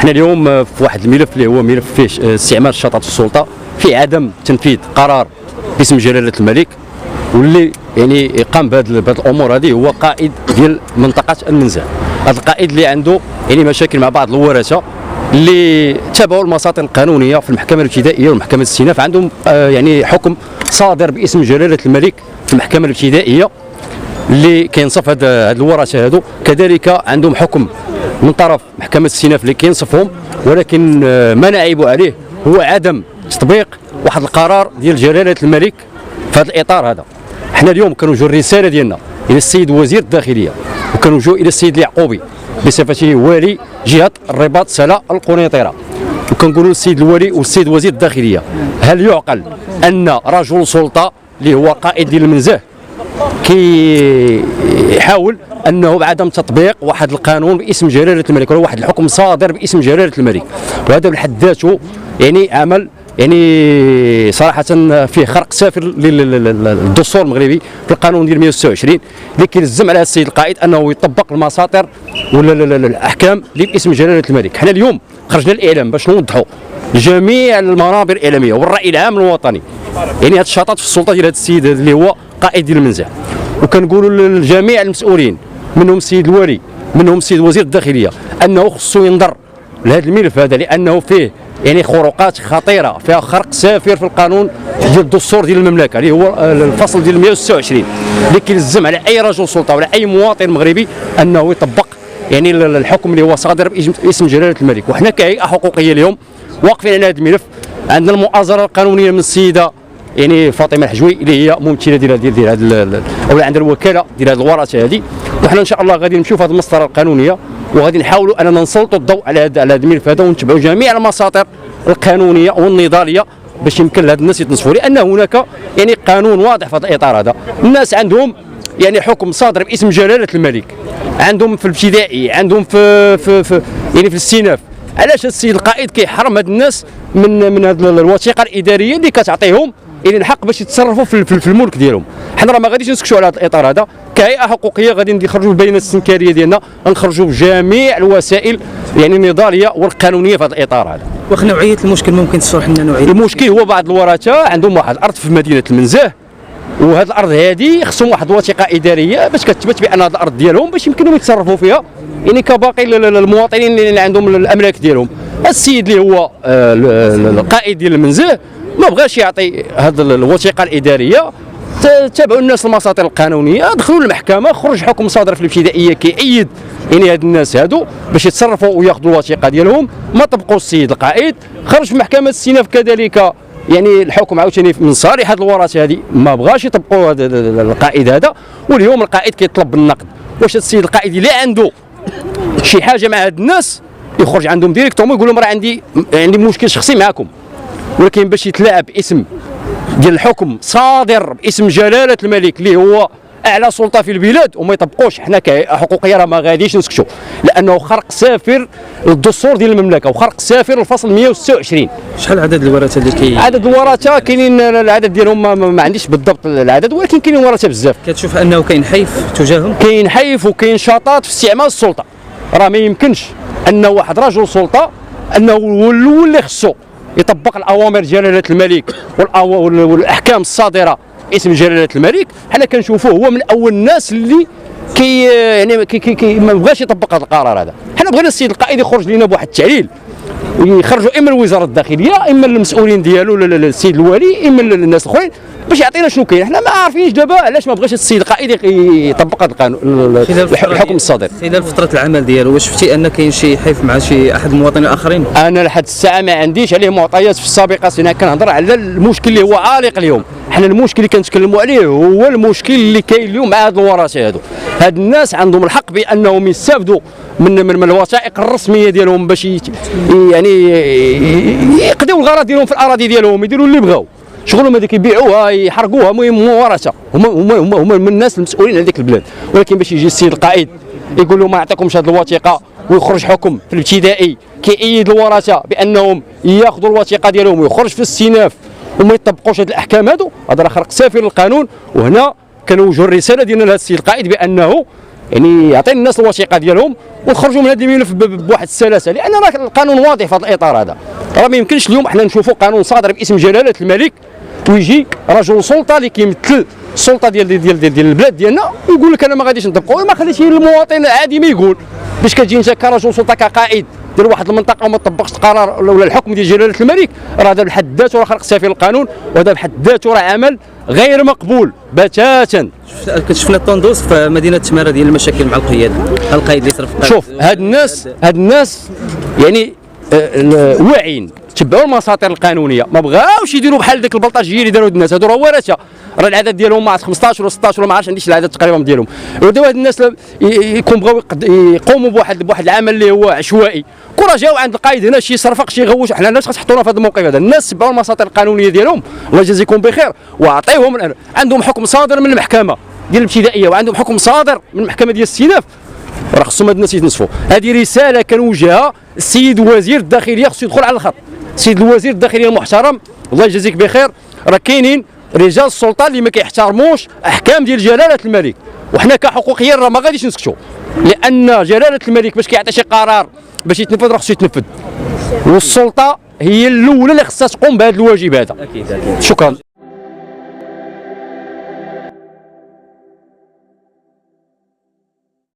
حنا اليوم في واحد الملف اللي هو ملف فيه استعمال الشطط في السلطه، في عدم تنفيذ قرار باسم جلاله الملك، واللي يعني قام بهذه الامور هذه هو قائد ديال منطقه المنزه. هذا القائد اللي عنده يعني مشاكل مع بعض الورثه اللي تابعوا المساطر القانونيه في المحكمه الابتدائيه والمحكمه الاستئناف، عندهم يعني حكم صادر باسم جلاله الملك في المحكمه الابتدائيه اللي كينصف هاد الورثه هادو. كذلك عندهم حكم من طرف محكمه الاستئناف اللي كينصفهم، ولكن ما نعيب عليه هو عدم تطبيق واحد القرار ديال جلاله الملك في هذا الاطار هذا. حنا اليوم كنوجهوا الرساله ديالنا الى السيد وزير الداخليه، وكنوجهوا الى السيد اليعقوبي بصفته والي جهه الرباط سلا القنيطره، وكنقولوا للسيد الولي والسيد وزير الداخليه: هل يعقل ان رجل سلطه اللي هو قائد ديال المنزه كيحاول انه بعدم تطبيق واحد القانون باسم جلاله الملك، ولا واحد الحكم صادر باسم جلاله الملك؟ وهذا بحد ذاته يعني عمل يعني صراحه فيه خرق سافر للدستور المغربي في القانون ديال 126 اللي كيلزم على السيد القائد انه يطبق المساطر ولا الاحكام اللي باسم جلاله الملك. حنا اليوم خرجنا الاعلام باش نوضحوا لجميع المنابر الاعلاميه والراي العام الوطني يعني هذا الشطط في السلطه ديال هذا السيد اللي هو قائد ديال المنزه، وكنقولوا لجميع المسؤولين منهم السيد الوالي منهم السيد وزير الداخليه انه خصو ينظر لهذا الملف هذا، لانه فيه يعني خروقات خطيره، فيها خرق سافر في القانون ديال الدستور ديال المملكه اللي هو الفصل ديال 126 اللي كيلزم على اي رجل سلطه ولا اي مواطن مغربي انه يطبق يعني الحكم اللي هو صادر باسم جلاله الملك. وحنا كهيئه حقوقيه اليوم واقفين على هذا الملف. عندنا المؤازره القانونيه من السيده يعني فاطمه الحجوي اللي هي ممثله ديال هذا او عندها الوكاله ديال هذه الورثه هذه، وحنا ان شاء الله غادي نمشيو في هذه المسطره القانونيه وغادي نحاولوا اننا نسلطوا الضوء على هذا الملف هذا ونتبعوا جميع المساطر القانونيه والنضاليه باش يمكن لهاد الناس يتنصفوا، لان هناك يعني قانون واضح في هذا الاطار هذا. الناس عندهم يعني حكم صادر باسم جلاله الملك، عندهم في الابتدائي، عندهم في يعني في الاستئناف. علاش السيد القائد كيحرم هاد الناس من هذه الوثيقه الاداريه اللي كتعطيهم يعني الحق باش يتصرفوا في الملك ديالهم؟ حنا راه ما غاديش نسكتوا على هذا الاطار هذا. كهيئه حقوقيه غادي نخرجوا البيانات السنكاريه ديالنا، غنخرجوا بجميع الوسائل يعني النضاليه والقانونيه في هذا الاطار هذا. واخا نوعيه المشكل ممكن تشرح لنا نوعيه المشكل؟ هو بعض الورثه عندهم واحد الارض في مدينه المنزه، وهذه الارض هذه خصهم واحد الوثيقه اداريه باش كتثبت بان هذه الارض ديالهم باش يمكنهم يتصرفوا فيها يعني كباقي المواطنين اللي عندهم الاملاك ديالهم. السيد اللي هو القائد ديال المنزه ما بغاش يعطي هذه الوثيقه الاداريه، تابعوا الناس المساطر القانونيه، دخلوا للمحكمه، خرج حكم صادر في الابتدائيه كيأيد يعني هاد الناس هادو باش يتصرفوا وياخذوا الوثيقه ديالهم. ما طبقوا السيد القائد، خرج في محكمه الاستئناف كذلك يعني الحكم عاوتاني من صالح هاد الورثه هذه، ما بغاش يطبقوا هذا القائد هذا. واليوم القائد كيطلب بالنقد. واش السيد القائد اللي عنده شي حاجه مع هاد الناس يخرج عندهم ديريكتومون يقول لهم راه عندي مشكل شخصي معكم، ولكن باش يتلاعب باسم ديال الحكم صادر باسم جلاله الملك اللي هو اعلى سلطه في البلاد وما يطبقوش، حنا كهيئه حقوقيه راه ما غاديش نسكتوا، لانه خرق سافر للدستور ديال المملكه وخرق سافر الفصل 126. شحال عدد الورثه اللي عدد الورثه كاينين، العدد ديالهم ما عنديش بالضبط العدد، ولكن كاينين ورثه بزاف. كتشوف انه كاين حيف تجاههم؟ كاين حيف وكاين شطات في استعمال السلطه. راه ما يمكنش ان واحد رجل سلطه انه هو اللي خصو يطبق الاوامر جلاله الملك والاحكام الصادره اسم جلاله الملك. حنا كنشوفوه هو من اول الناس اللي كي ما بغاش يطبق هذا القرار هذا. حنا بغينا السيد القائد يخرج لنا بواحد التعليل ويخرجوا اما لوزاره الداخليه اما المسؤولين ديالو السيد الوالي اما الناس الاخرين باش يعطينا شنو كاين. حنا ما عارفينش دابا علاش ما بغاش السيد القائد يطبق هذا القانون الحكم الصادر. خلال فتره العمل ديالو واش شفتي ان كاين شي حيف مع شي احد المواطنين الاخرين؟ انا لحد الساعه ما عنديش عليه معطيات في السابقه، انا كنهضر على المشكل اللي هو عالق اليوم. حنا المشكل اللي كنتكلموا عليه هو المشكل اللي كاين اليوم مع هاد الورثه هادو. هاد الناس عندهم الحق بانهم يستافدوا من الوثائق الرسميه ديالهم باش يعني يقضيو الغرض ديالهم في الاراضي ديالهم، يديروا اللي بغاو، شغلهم هذيك يبيعوها يحرقوها. المهم ورثه هما من الناس المسؤولين على ديك البلاد. ولكن باش يجي السيد القائد يقول لهم ما نعطيكمش هذه الوثيقه ويخرج حكم في الابتدائي كيأيد الورثه بانهم ياخذوا الوثيقه ديالهم ويخرج في الاستئناف وما يطبقوش هذه الاحكام هذو، هذا راه خرق سافر للقانون. وهنا كنوجهوا الرساله ديالنا لهذا السيد القائد بانه يعني يعطي الناس الوثيقه ديالهم ونخرجوا من هذا الملف بواحد السلاسه، لان راه القانون واضح في هذا الاطار هذا. راه ما يمكنش اليوم حنا نشوفوا قانون صادر باسم جلاله الملك ويجي رجل سلطه اللي كيمثل السلطه ديال البلاد ديالنا ويقول لك انا ما غاديش نطبقوا، ما خليتيه المواطن العادي ما يقول. باش كتجي انت كرجل سلطه كقائد ديال واحد المنطقه وما تطبقش القرار ولا الحكم ديال جلاله الملك، راه هذا بحد ذاته راه خرق سفير القانون، وهذا بحد ذاته راه عمل غير مقبول بتاتا. شفنا الطندوس في مدينه تماره ديال المشاكل مع القياد، القائد اللي صرف شوف هاد الناس يعني واعيين تبعوا المساطر القانونيه، ما بغاوش يديروا بحال داك البلطجيه اللي داروا الناس هادو، راه ورثه، راه العدد ديالهم مع 15 ولا 16 ولا ما عرفتش عنديش العدد تقريبا ديالهم. ودابا هاد الناس يكون بغاو يقوموا بواحد العمل اللي هو عشوائي، كون جاو عند القائد هنا شي صرفق شي غوش، حنا علاش خاص في هذا الموقف هذا؟ الناس تبعوا المساطر القانونيه ديالهم، الله يجازيكم بخير، واعطيوهم عندهم حكم صادر من المحكمه ديال الابتدائيه وعندهم حكم صادر من المحكمه ديال الاستئناف، راه خصهم هاد الناس يتنصفوا. هذه رساله كنوجهها السيد وزير الداخليه، خصو يدخل على الخط. السيد الوزير الداخليه المحترم الله يجازيك بخير، راه كاينين رجال السلطه اللي ما كيحترموش احكام ديال جلاله الملك، وحنا كحقوقيين راه ما غاديش نسكتوا، لان جلاله الملك باش كيعطي شي قرار باش يتنفذ راه خصو يتنفذ، والسلطه هي الاولى اللي خصها تقوم بهذا الواجب هذا. اكيد شكرا.